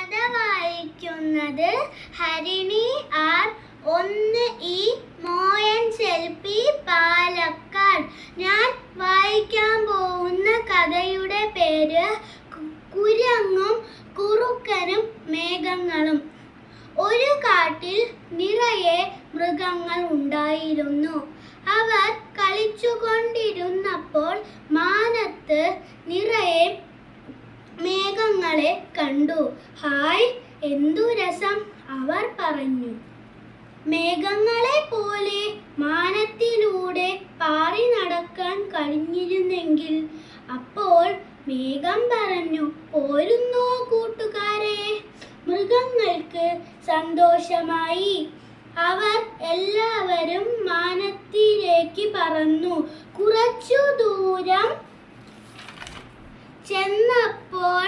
കഥ വായിക്കുന്നത് Harini R. 1E മോയൻസ് LP Palakkad. ഞാൻ വായിക്കാൻ പോകുന്ന കഥയുടെ പേര് കുരങ്ങും കുറുക്കനും മേഘങ്ങളും. ഒരു കാട്ടിൽ നിറയെ മൃഗങ്ങൾ ഉണ്ടായിരുന്നു. അവർ കളിച്ചുകൊണ്ടിരുന്നപ്പോൾ മാനത്ത് നിറയെ മേഘങ്ങളെ കണ്ടു. ഹായ്, എന്തു രസം, അവർ പറഞ്ഞു. മേഘങ്ങളെ പോലെ മാനത്തിലൂടെ പാറി നടക്കാൻ കഴിഞ്ഞിരുന്നെങ്കിൽ. അപ്പോൾ മേഘം പറഞ്ഞു, പോരുന്നോ കൂട്ടുകാരെ. മൃഗങ്ങൾക്ക് സന്തോഷമായി. അവർ എല്ലാവരും മാനത്തിലേക്ക് പറന്നു. കുറച്ചു ദൂരം ചെന്നപ്പോൾ